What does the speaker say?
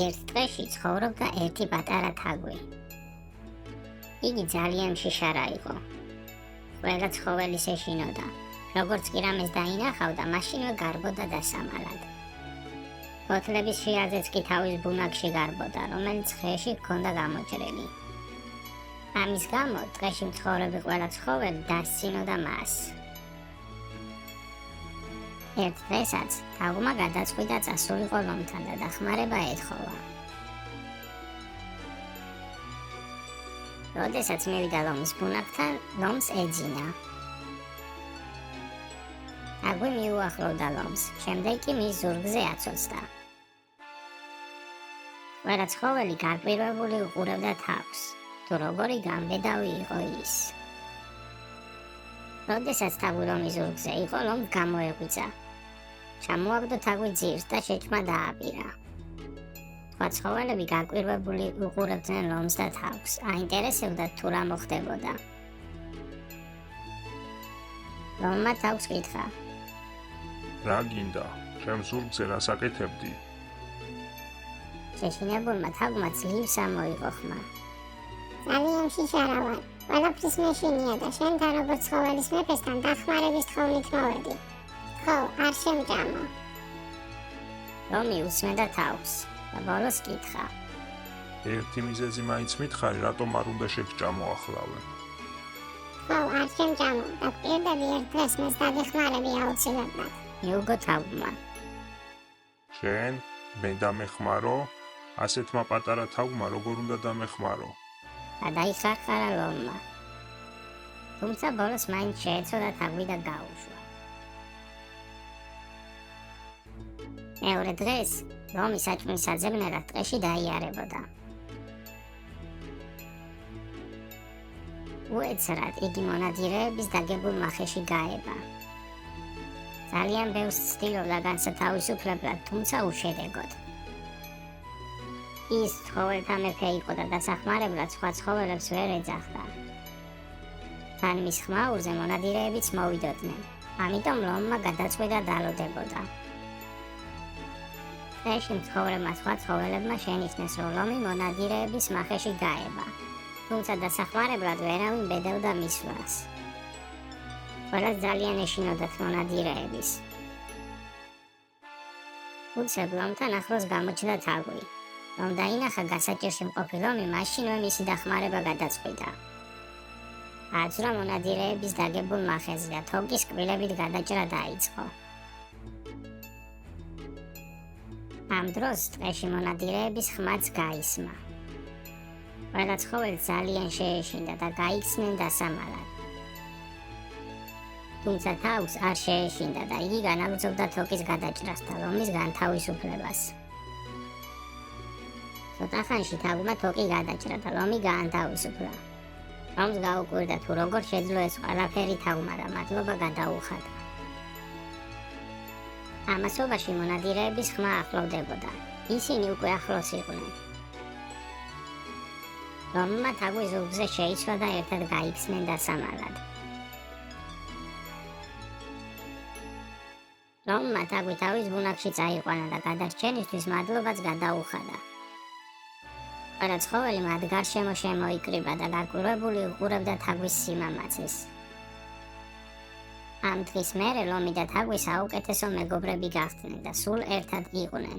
ერთ დღეში ცხოვრობდა ერთი პატარა თაგვი. იგი ძალიან შიშარა იყო. ყველა ცხოველის ეშინოდა. როგორც კი რამეს დაინახავდა, მაშინვე გარბოდა დასამალად. ფოთლების შიაზეც კი თავის ბუნაგში გარბოდა, რომელიც ხეში ჰქონდა გამოჭრილი. ამის გამო ტყეში მცხოვრები ყველა ცხოველი დასცინოდა მას. ერთ დღესაც თაგვმა გადაწყვიტა წასულიყო ლომთან და დახმარება ეთხოვა. როდესაც მივიდა ლომის ბუნაგთან, ლომს ეძინა. თაგვი მიუახლოვდა ლომს, შემდეგ კი მის ზურგზე აცოცხლა. ყველა ცხოველი გარკვირვებული უყურებდა თავს, თუ როგორი გამბედავი იყო ის. როდესაც თაგვი ლომის ზურგზე იყო, ლომს გამოეღვიძა. ჩამოაგდო თაგვი ძირს და შეჭმა დააპირა. სხვა ცხოველები გაკვირვებული უყურებდნენ ლომს და თავს, აინტერესებდათ თუ რა მოხდებოდა. ლომმა თავს კითხა: რა გინდა? ჩემ ზურგზე რას აკეთებდი? შეშინებულმა თაგვმა ძლივს ამოიღო ხმა. ძალიან შიშარა ვარ, ყველაფრის მეშინია და შენთან როგორც ცხოველის მეფესთან დახმარების თხოვნით მოვედი. ხო, არ შემჭამო. ლომი უსმენდა თავს და ბოლოს კითხა: ერთი მიზეზი მაინც მითხარი, რატომ არ უნდა შეგჭამო ახლავე? ხო, არ შემჭამო და პირდადი ერთ დღეს მას დაგეხმარები აუცილებლად. მიუგო თაგვმა. შენ მე დამეხმარო? ასეთმა პატარა თაგვმა როგორ უნდა დამეხმარო? და დაიხარხარა ლომმა. თუმცა ბოლოს მაინც შეეცოდა თაგვი და გაუშვა. მეორე დღეს ლომი საჭმლის საძებნელად ტყეში დაიარებოდა. უეცრად იგი მონადირეების დაგებულ მახეში გაება. ძალიან ბევრს ცდილობდა განსათავისუფლებლად, თუმცა უშედეგოდ. ის ცხოველთა მეფე იყო და დასახმარებლად სხვა ცხოველებს ვერ ეძახდა. თან მის ხმაურზე მონადირეებიც მოვიდოდნენ, ამიტომ ლომმა გადაწყვიტა დალოდებოდა. ტყეში მცხოვრებმა სხვა ცხოველებმა შენიშნეს, რომ ლომი მონადირეების მახეში გაება, თუმცა დასახმარებლად ვერავინ ბედევდა მისვლას. ყველას ძალიან ეშინოდათ მონადირეების. უცებ ლომთან ახლოს გამოჩნდა თაგვი. რომ დაინახა გასაჭირში მყოფი ლომი, მაშინვე მისი დახმარება გადაწყვიტა. აძვრა მონადირეების დაგებულ მახეზე და თოკის კბილებით გადაჭრა დაიწყო. ამ დროს ტყეში მონადირეების ხმაც გაისმა. ყველა ცხოველს ძალიან შეეშინდა და გაიქცნენ დასამალად. თუმცა თავს არ შეეშინდა და იგი განაგრძობდა თოკის გადაჭრას და ლომის განთავისუფლებას. ცოტა ხანში თაგვმა თოკი გადაჭრა და ლომი გაანთავისუფლა. ლომს გაუკვირდა თუ როგორ შეძლო ეს ყველაფერი თაგვმა და მადლობა გადაუხადა. ამასობაში მონადირეების ხმა ახლოვდებოდა. ისინი უკვე ახლოს იყვნენ. ლომმა თაგვის ზურგზე შეიცვალა და ერთად გაიქცნენ დასამალად. ლომმა თაგვი თავის ბუნაგში წაიყვანა და გადარჩენისთვის მადლობაც გადაუხადა. ყველა ცხოველი მათ გარშემო შემოიკრიბა და გაკვირვებული უყურებდა თაგვის სიმამაცეს. ამ დღის მერე ლომი და თაგვი საუკეთესო მეგობრები გახდნენ და სულ ერთად იყვნენ.